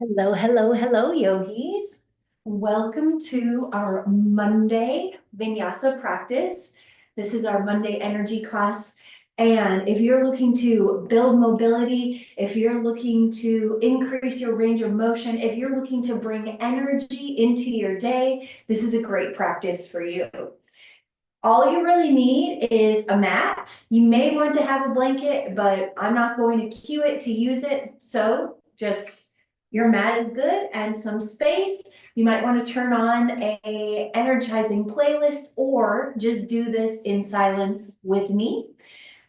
Hello, hello, hello, yogis. Welcome to our Monday Vinyasa practice. This is our Monday energy class. And if you're looking to build mobility, if you're looking to increase your range of motion, if you're looking to bring energy into your day, this is a great practice for you. All you really need is a mat. You may want to have a blanket, but I'm not going to cue it to use it. So just your mat is good and some space. You might want to turn on a energizing playlist or just do this in silence with me.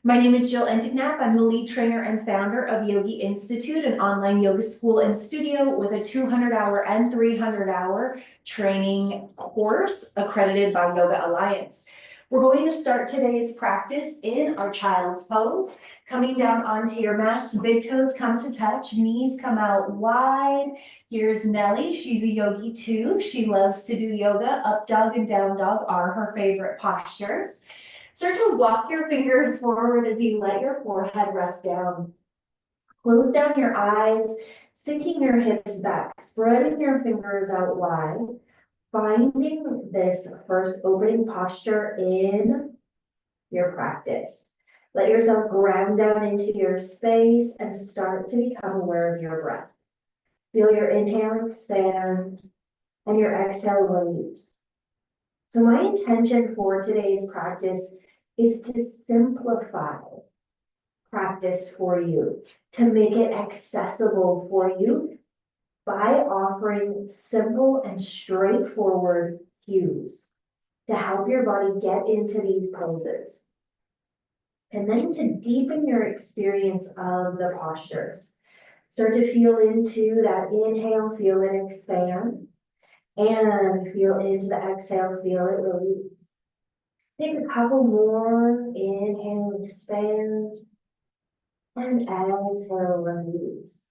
My name is Jill Entignap. I'm the lead trainer and founder of Yogi Institute, an online yoga school and studio with a 200-hour and 300-hour training course accredited by Yoga Alliance. We're going to start today's practice in our child's pose, coming down onto your mats. Big toes come to touch, knees come out wide. Here's Nellie. She's a yogi too. She loves to do yoga. Up dog and down dog are her favorite postures. Start to walk your fingers forward as you let your forehead rest down. Close down your eyes, sinking your hips back, spreading your fingers out wide, finding this first opening posture in your practice. Let yourself ground down into your space and start to become aware of your breath. Feel your inhale expand and your exhale release. So my intention for today's practice is to simplify practice for you, to make it accessible for you by offering simple and straightforward cues to help your body get into these poses. And then to deepen your experience of the postures. Start to feel into that inhale, feel it expand. And feel into the exhale, feel it release. Take a couple more, inhale, expand, and exhale, release.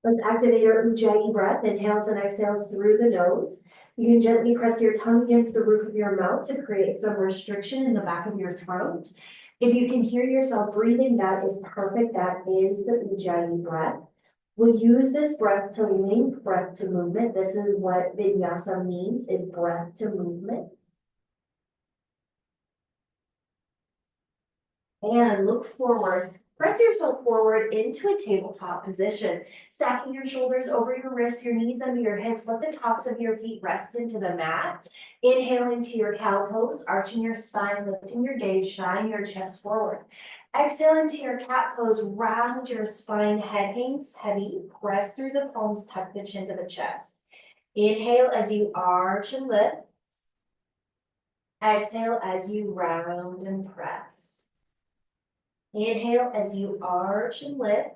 Let's activate our Ujjayi breath, inhales and exhales through the nose. You can gently press your tongue against the roof of your mouth to create some restriction in the back of your throat. If you can hear yourself breathing, that is perfect. That is the Ujjayi breath. We'll use this breath to link breath to movement. This is what Vinyasa means, is breath to movement. And look forward. Press yourself forward into a tabletop position, stacking your shoulders over your wrists, your knees under your hips. Let the tops of your feet rest into the mat. Inhale into your cow pose, arching your spine, lifting your gaze, shining your chest forward. Exhale into your cat pose, round your spine, head hangs heavy, press through the palms, tuck the chin to the chest. Inhale as you arch and lift. Exhale as you round and press. Inhale as you arch and lift.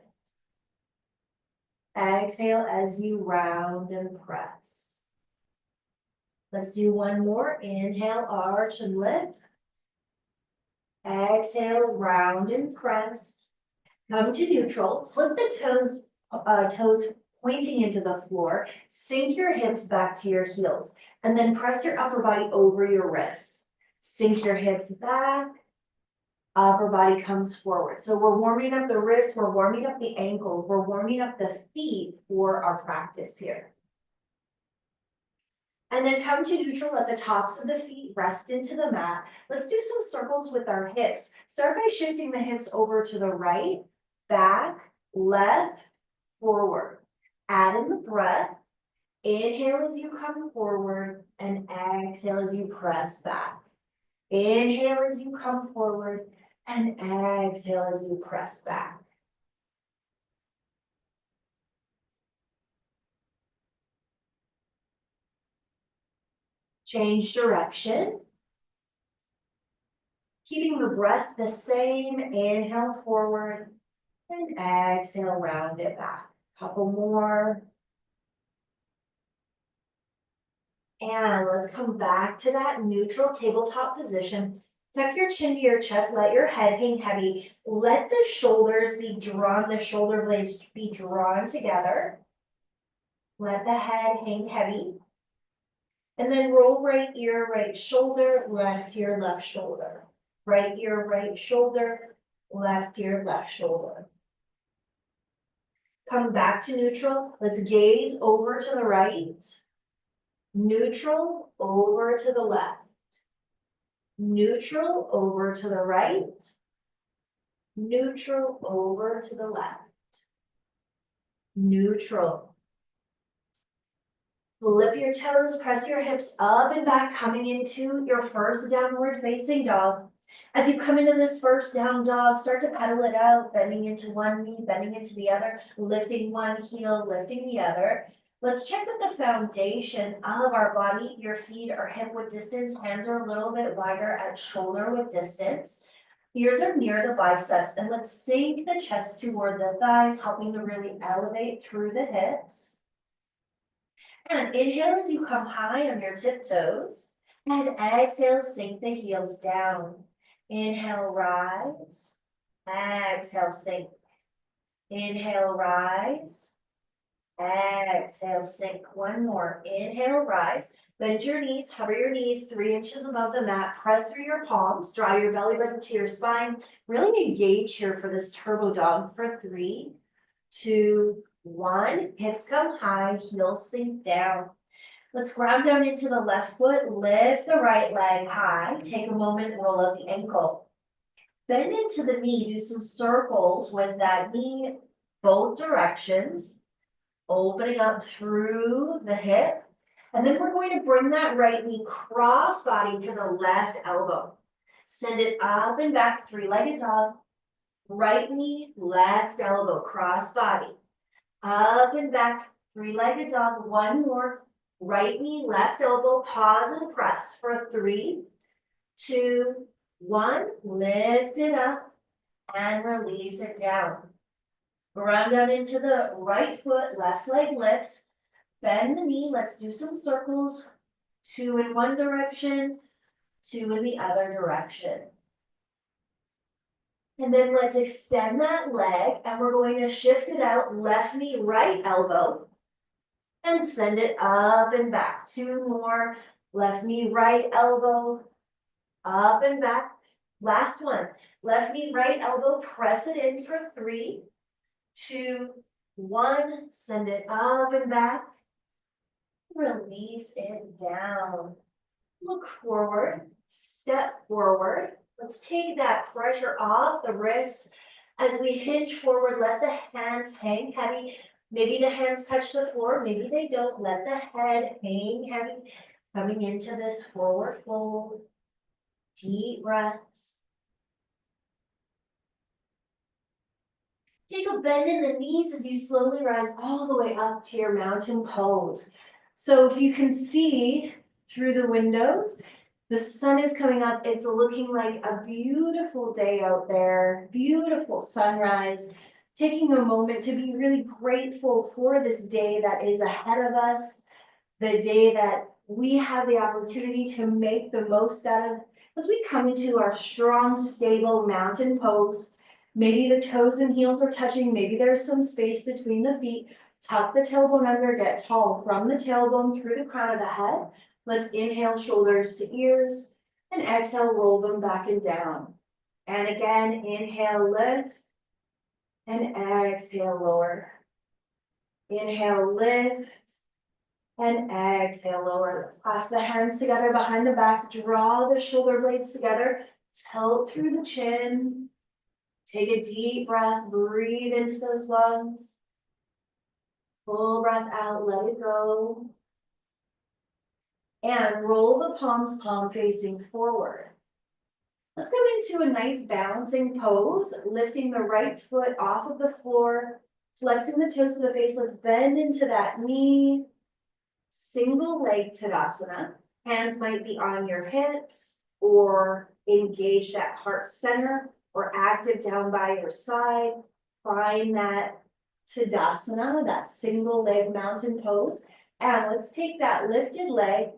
Exhale as you round and press. Let's do one more. Inhale, arch and lift. Exhale, round and press. Come to neutral. Flip the toes pointing into the floor. Sink your hips back to your heels. And then press your upper body over your wrists. Sink your hips back. Upper body comes forward. So we're warming up the wrists, we're warming up the ankles, we're warming up the feet for our practice here. And then come to neutral, let the tops of the feet rest into the mat. Let's do some circles with our hips. Start by shifting the hips over to the right, back, left, forward. Add in the breath. Inhale as you come forward and exhale as you press back. Inhale as you come forward and exhale as you press back. Change direction. Keeping the breath the same, inhale forward and exhale, round it back. Couple more. And let's come back to that neutral tabletop position. Tuck your chin to your chest, let your head hang heavy. Let the shoulders be drawn, the shoulder blades be drawn together. Let the head hang heavy. And then roll right ear, right shoulder, left ear, left shoulder. right ear, right shoulder, left ear, left shoulder. Come back to neutral. Let's gaze over to the right. Neutral over to the left. Neutral over to the right. Neutral over to the left. Neutral. Flip your toes, press your hips up and back, coming into your first downward facing dog. As you come into this first down dog, start to pedal it out, bending into one knee, bending into the other, lifting one heel, lifting the other. Let's check with the foundation of our body. Your feet are hip width distance, hands are a little bit wider at shoulder width distance. Ears are near the biceps, and let's sink the chest toward the thighs, helping to really elevate through the hips. And inhale as you come high on your tiptoes, and exhale, sink the heels down. Inhale, rise. Exhale, sink. Inhale, rise. Exhale, sink. One more. Inhale, rise. Bend your knees, hover your knees 3 inches above the mat. Press through your palms. Draw your belly button to your spine. Really engage here for this turbo dog for 3, 2, 1. Hips come high, heels sink down. Let's ground down into the left foot. Lift the right leg high. Take a moment, roll up the ankle. Bend into the knee. Do some circles with that knee, both directions. Opening up through the hip. And then we're going to bring that right knee cross body to the left elbow. Send it up and back, 3-legged dog. Right knee, left elbow, cross body. Up and back, 3-legged dog. One more. Right knee, left elbow, pause and press for 3, 2, 1. Lift it up and release it down. Ground down into the right foot, left leg lifts. Bend the knee. Let's do some circles. 2 in one direction, 2 in the other direction. And then let's extend that leg, and we're going to shift it out, left knee, right elbow, and send it up and back. 2 more, left knee, right elbow, up and back. Last one, left knee, right elbow, press it in for 3, 2, 1, send it up and back. Release it down. Look forward, step forward. Let's take that pressure off the wrists. As we hinge forward, let the hands hang heavy. Maybe the hands touch the floor, maybe they don't. Let the head hang heavy. Coming into this forward fold. Deep breaths. Take a bend in the knees as you slowly rise all the way up to your mountain pose. So if you can see through the windows, the sun is coming up. It's looking like a beautiful day out there, beautiful sunrise. Taking a moment to be really grateful for this day that is ahead of us, the day that we have the opportunity to make the most out of as we come into our strong, stable mountain pose. Maybe the toes and heels are touching. Maybe there's some space between the feet. Tuck the tailbone under, get tall from the tailbone through the crown of the head. Let's inhale, shoulders to ears, and exhale, roll them back and down. And again, inhale, lift, and exhale, lower. Inhale, lift, and exhale, lower. Let's clasp the hands together behind the back, draw the shoulder blades together, tilt through the chin. Take a deep breath, breathe into those lungs. Full breath out, let it go. And roll the palms, palm facing forward. Let's go into a nice balancing pose, lifting the right foot off of the floor, flexing the toes of the face. Let's bend into that knee. Single leg Tadasana. Hands might be on your hips or engaged at heart center or active down by your side. Find that Tadasana, that single leg mountain pose. And let's take that lifted leg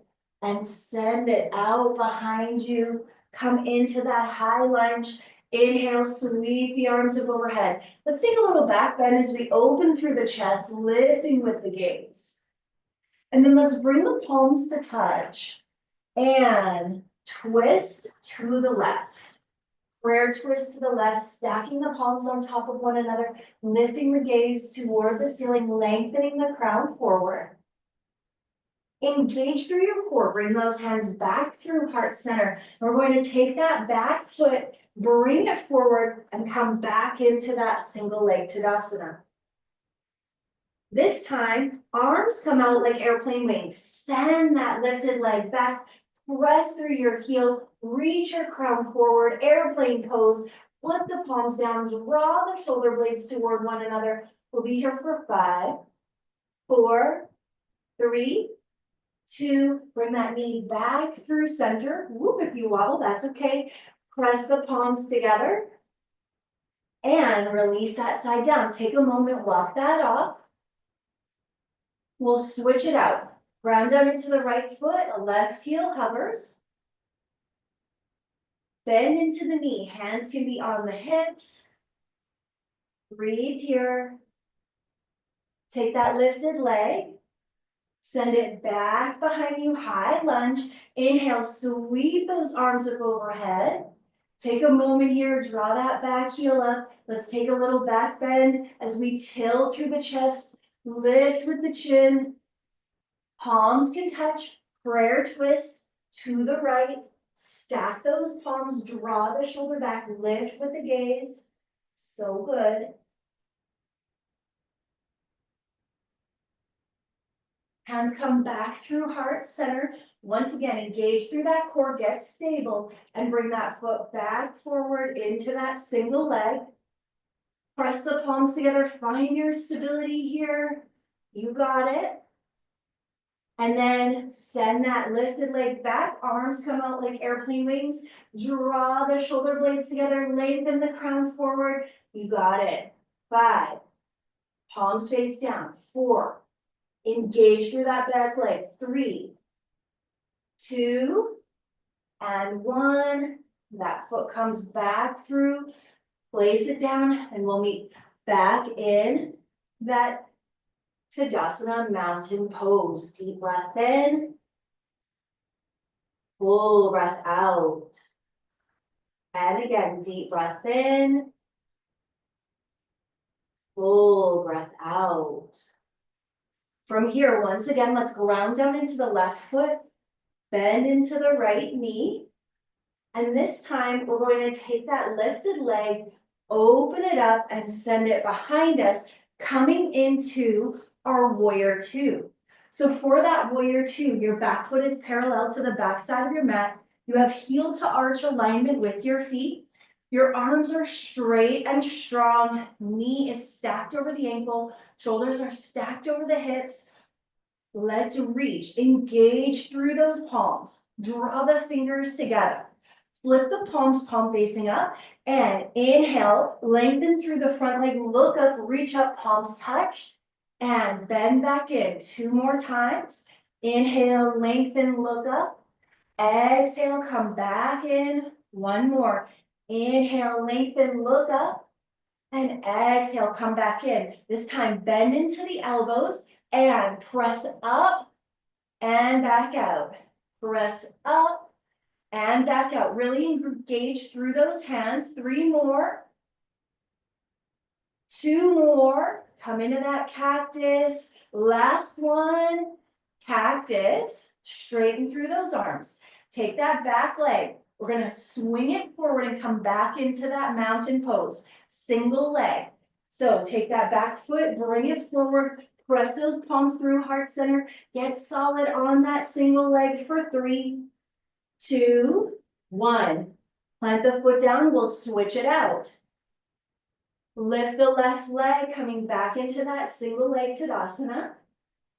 and send it out behind you. Come into that high lunge. Inhale, sweep the arms up overhead. Let's take a little back bend as we open through the chest, lifting with the gaze. And then let's bring the palms to touch and twist to the left. Prayer twist to the left, stacking the palms on top of one another, lifting the gaze toward the ceiling, lengthening the crown forward. Engage through your core, bring those hands back through heart center. We're going to take that back foot, bring it forward, and come back into that single leg Tadasana. This time, arms come out like airplane wings. Send that lifted leg back, press through your heel, reach your crown forward, airplane pose, flip the palms down, draw the shoulder blades toward one another. We'll be here for 5, 4, 3, 2, bring that knee back through center. Whoop, if you wobble, that's okay. Press the palms together and release that side down. Take a moment, walk that off. We'll switch it out. Ground down into the right foot, a left heel hovers. Bend into the knee, hands can be on the hips. Breathe here. Take that lifted leg. Send it back behind you, high lunge. Inhale, sweep those arms up overhead. Take a moment here, draw that back heel up. Let's take a little back bend as we tilt through the chest, lift with the chin. Palms can touch, prayer twist to the right. Stack those palms, draw the shoulder back, lift with the gaze. So good. Hands come back through heart center. Once again, engage through that core, get stable, and bring that foot back forward into that single leg. Press the palms together, find your stability here. You got it. And then send that lifted leg back, arms come out like airplane wings. Draw the shoulder blades together, lengthen the crown forward. You got it. 5, palms face down. 4, engage through that back leg. 3, 2, and 1. That foot comes back through. Place it down, and we'll meet back in that Tadasana mountain pose. Deep breath in. Full breath out. And again, deep breath in. Full breath out. From here, once again, let's ground down into the left foot, bend into the right knee. And this time, we're going to take that lifted leg, open it up, and send it behind us, coming into our warrior 2. So for that warrior 2, your back foot is parallel to the back side of your mat. You have heel to arch alignment with your feet. Your arms are straight and strong. Knee is stacked over the ankle. Shoulders are stacked over the hips. Let's reach. Engage through those palms. Draw the fingers together. Flip the palms, palm facing up. And inhale, lengthen through the front leg. Look up, reach up, palms touch. And bend back in 2 more times. Inhale, lengthen, look up. Exhale, come back in. 1 more. Inhale, lengthen, look up. And exhale, come back in. This time, bend into the elbows and press up and back out. Press up and back out. Really engage through those hands. 3 more. 2 more. Come into that cactus. Last one. Cactus. Straighten through those arms. Take that back leg. We're going to swing it forward and come back into that mountain pose. Single leg. So take that back foot, bring it forward, press those palms through heart center, get solid on that single leg for 3, 2, 1. Plant the foot down, we'll switch it out. Lift the left leg, coming back into that single leg Tadasana.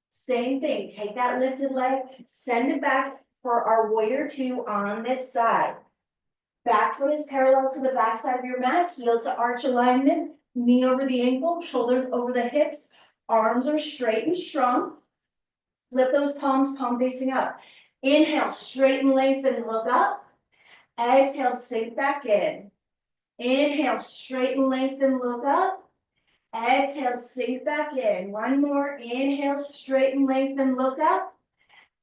Same thing, take that lifted leg, send it back for our warrior 2 on this side. Back foot is parallel to the back side of your mat, heel to arch alignment, knee over the ankle, shoulders over the hips, arms are straight and strong. Flip those palms, palm facing up. Inhale, straighten, lengthen, look up. Exhale, sink back in. Inhale, straighten, lengthen, look up. Exhale, sink back in. 1 more. Inhale, straighten, lengthen, look up.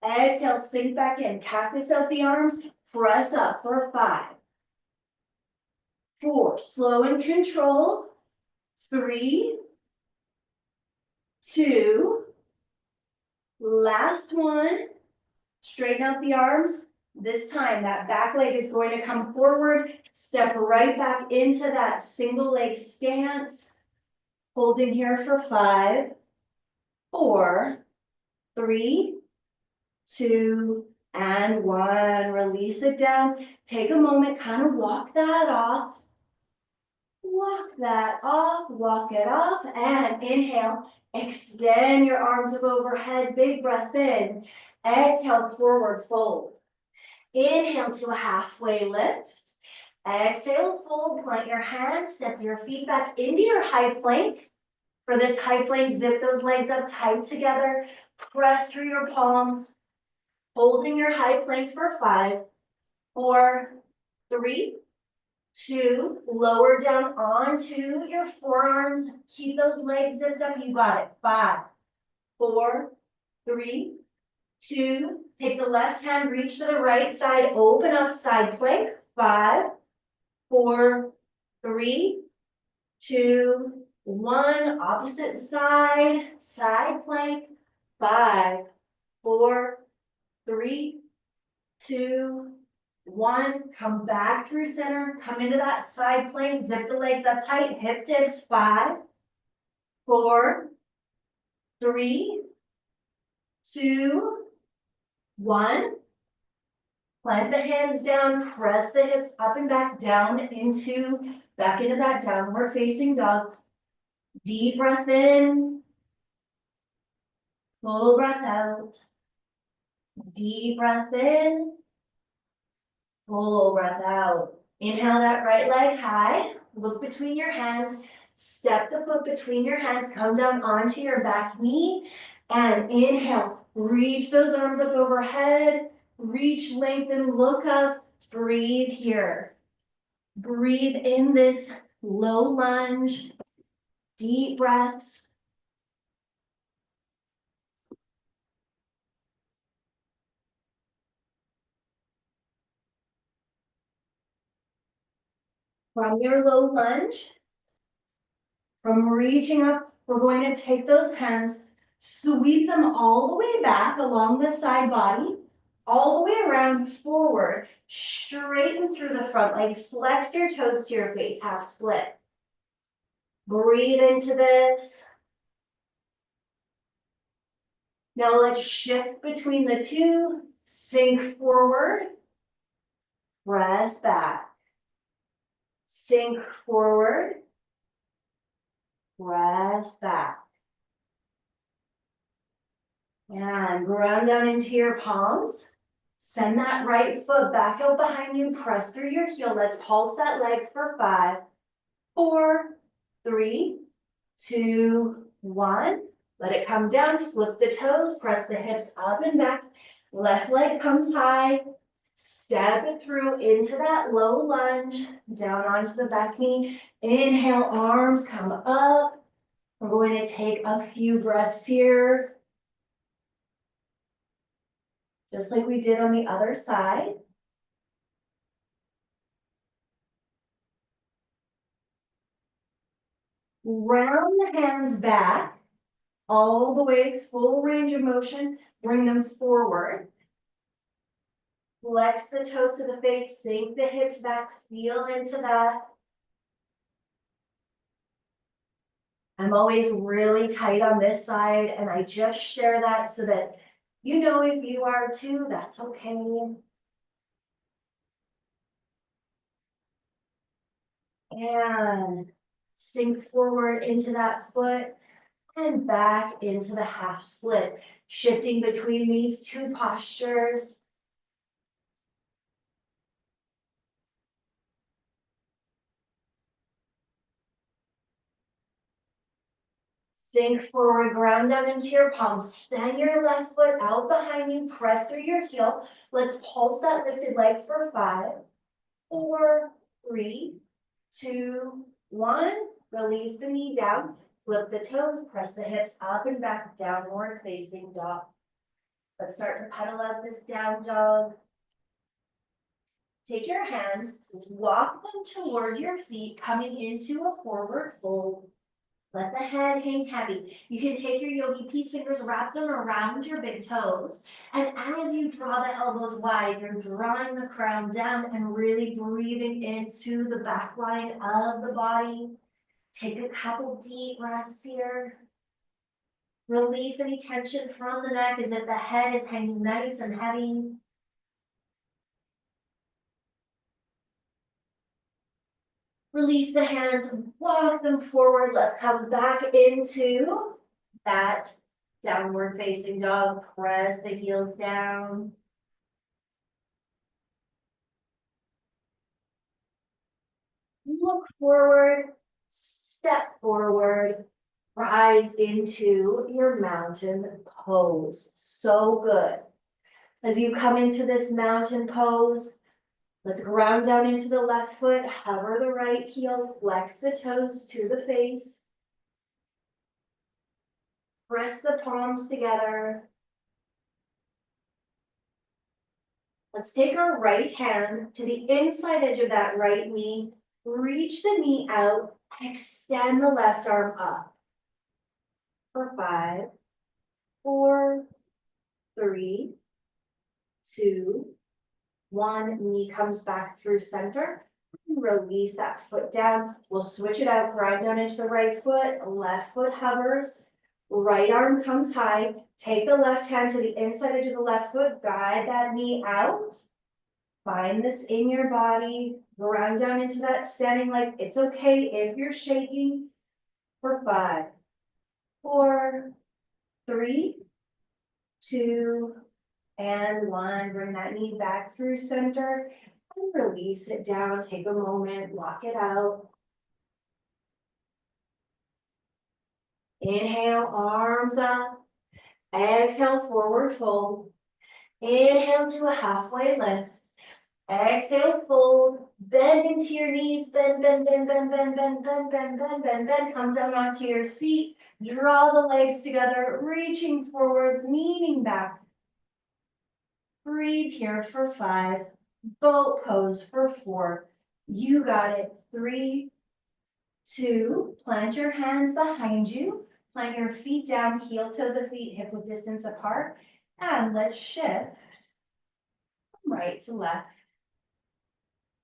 Exhale, sink back in. Cactus out the arms. Press up for 5, 4, slow and control. 3, 2, last one. Straighten out the arms. This time, that back leg is going to come forward. Step right back into that single leg stance. Holding here for 5, 4, 3, 2, and 1. Release it down. Take a moment, kind of walk that off. Walk that off, walk it off, and inhale. Extend your arms up overhead, big breath in. Exhale, forward fold. Inhale to a halfway lift. Exhale, fold, plant your hands, step your feet back into your high plank. For this high plank, zip those legs up tight together. Press through your palms. Holding your high plank for 5, 4, 3, 2, lower down onto your forearms. Keep those legs zipped up. You got it. 5, 4, 3, 2. Take the left hand, reach to the right side, open up side plank. 5, 4, 3, 2, 1. Opposite side, side plank. 5, 4, 3, 2, 1. Come back through center. Come into that side plank. Zip the legs up tight. Hip dips. 5, 4, 3, 2, 1. Plant the hands down. Press the hips up and back down back into that downward facing dog. Deep breath in. Full breath out. Deep breath in. Full breath out. Inhale that right leg high. Look between your hands. Step the foot between your hands. Come down onto your back knee. And inhale. Reach those arms up overhead. Reach, lengthen, look up. Breathe here. Breathe in this low lunge. Deep breaths. From your low lunge, from reaching up, we're going to take those hands, sweep them all the way back along the side body, all the way around forward, straighten through the front leg, flex your toes to your face, half split. Breathe into this. Now let's shift between the two, sink forward, press back. Sink forward, press back. And ground down into your palms. Send that right foot back out behind you. Press through your heel. Let's pulse that leg for 5, 4, 3, 2, 1. Let it come down. Flip the toes. Press the hips up and back. Left leg comes high. Step it through into that low lunge. Down onto the back knee. Inhale, arms come up. We're going to take a few breaths here. Just like we did on the other side. Round the hands back, all the way, full range of motion. Bring them forward. Flex the toes to the face, sink the hips back, feel into that. I'm always really tight on this side, and I just share that so that you know if you are too, that's okay. And sink forward into that foot and back into the half split, shifting between these two postures. Sink forward, ground down into your palms. Stand your left foot out behind you. Press through your heel. Let's pulse that lifted leg for 5, 4, 3, 2, 1. Release the knee down. Flip the toes. Press the hips up and back. Downward facing dog. Let's start to pedal out this down dog. Take your hands, walk them toward your feet, coming into a forward fold. Let the head hang heavy. You can take your yogi peace fingers, wrap them around your big toes. And as you draw the elbows wide, you're drawing the crown down and really breathing into the back line of the body. Take a couple deep breaths here. Release any tension from the neck as if the head is hanging nice and heavy. Release the hands, walk them forward. Let's come back into that downward facing dog. Press the heels down. Look forward, step forward, rise into your mountain pose. So good. As you come into this mountain pose, let's ground down into the left foot, hover the right heel, flex the toes to the face. Press the palms together. Let's take our right hand to the inside edge of that right knee. Reach the knee out, extend the left arm up. For 5, 4, 3, 2, 1. Knee comes back through center. Release that foot down. We'll switch it out, grind down into the right foot. Left foot hovers. Right arm comes high. Take the left hand to the inside edge of the left foot. Guide that knee out. Find this in your body. Ground down into that standing leg. It's okay if you're shaking. For 5, 4, 3, 2, and 1. Bring that knee back through center and release it down. Take a moment, lock it out. Inhale, arms up. Exhale, forward fold. Inhale to a halfway lift. Exhale, fold. Bend into your knees. Bend, bend, bend, bend, bend, bend, bend, bend, bend, bend, bend. Come down onto your seat. Draw the legs together, reaching forward, leaning back. Breathe here for 5. Boat pose for 4. You got it. 3, 2. Plant your hands behind you. Plant your feet down, heel to the feet, hip width distance apart. And let's shift from right to left.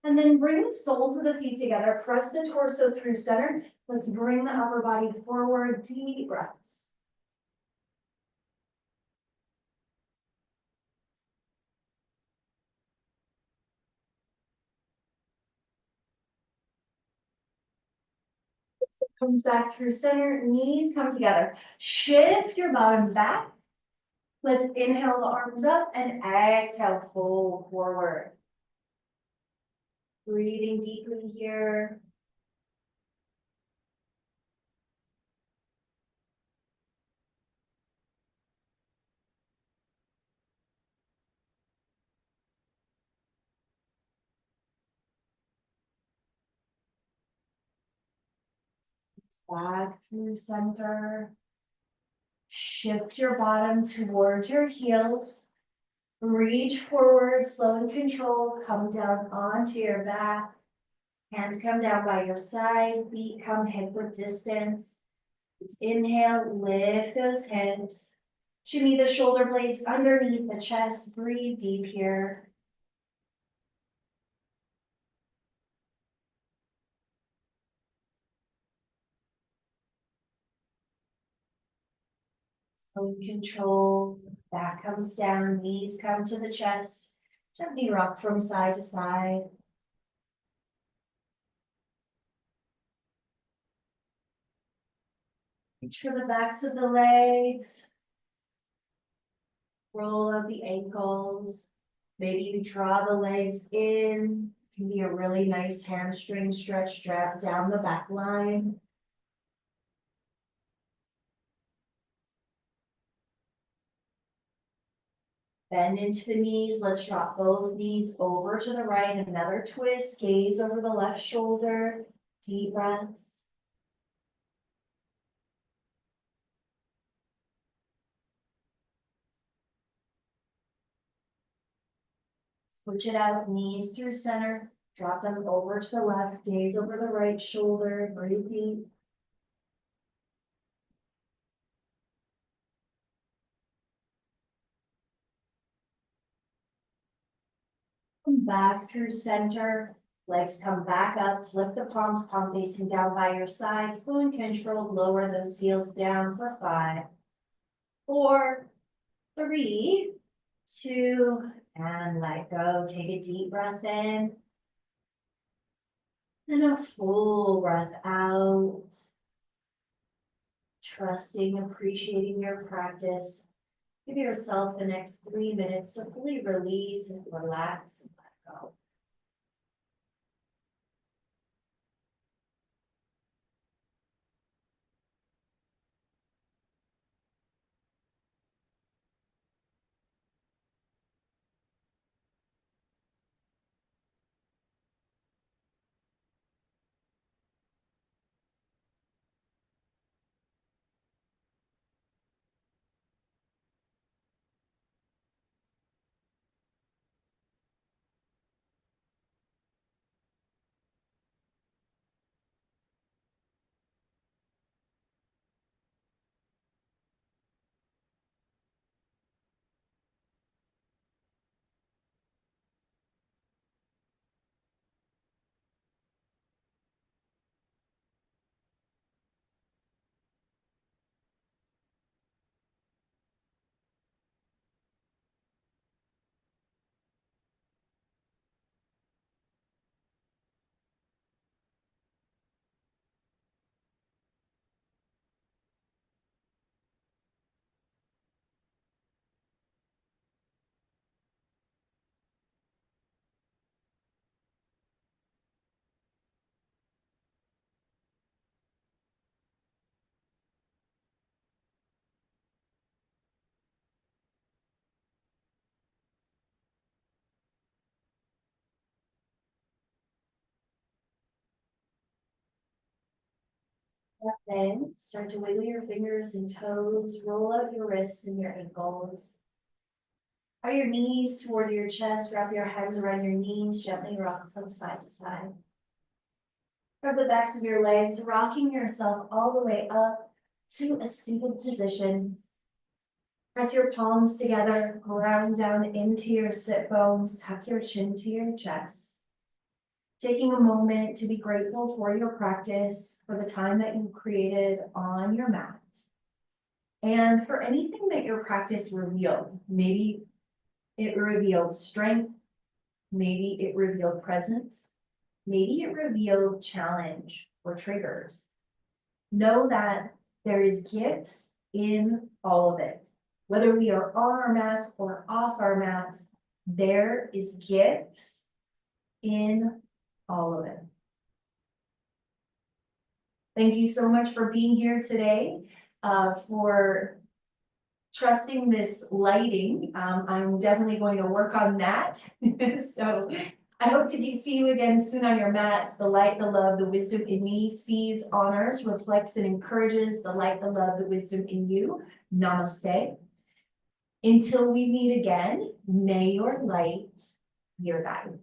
And then bring the soles of the feet together. Press the torso through center. Let's bring the upper body forward. Deep breaths. Comes back through center, knees come together. Shift your bottom back. Let's inhale the arms up and exhale, fold forward. Breathing deeply here. Back through center. Shift your bottom towards your heels. Reach forward, slow and controlled. Come down onto your back. Hands come down by your side. Feet come hip width distance. Let's inhale, lift those hips. Shimmy the shoulder blades underneath the chest. Breathe deep here. Slow and control. Back comes down, knees come to the chest. Gently rock from side to side. Reach for the backs of the legs. Roll out the ankles. Maybe you draw the legs in. Can be a really nice hamstring stretch down the back line. Bend into the knees. Let's drop both knees over to the right. Another twist. Gaze over the left shoulder. Deep breaths. Switch it out, knees through center, drop them over to the left, gaze over the right shoulder, breathe deep. Come back through center, legs come back up, flip the palms, palm facing down by your side, slow and controlled, lower those heels down for 5, 4, 3, 2, and let go. Take a deep breath in. And a full breath out. Trusting, appreciating your practice. Give yourself the next 3 minutes to fully release and relax and let go. Then start to wiggle your fingers and toes, roll out your wrists and your ankles. Draw your knees toward your chest, wrap your hands around your knees, gently rock from side to side. Rub the backs of your legs, rocking yourself all the way up to a seated position. Press your palms together, ground down into your sit bones, tuck your chin to your chest. Taking a moment to be grateful for your practice, for the time that you created on your mat, and for anything that your practice revealed. Maybe it revealed strength, maybe it revealed presence, maybe it revealed challenge or triggers. Know that there is gifts in all of it. Whether we are on our mats or off our mats, there is gifts in all of it. Thank you so much for being here today, for trusting this lighting. I'm definitely going to work on that. So I hope to see you again soon on your mats. The light, the love, the wisdom in me sees, honors, reflects, and encourages the light, the love, the wisdom in you. Namaste. Until we meet again, may your light be your guide.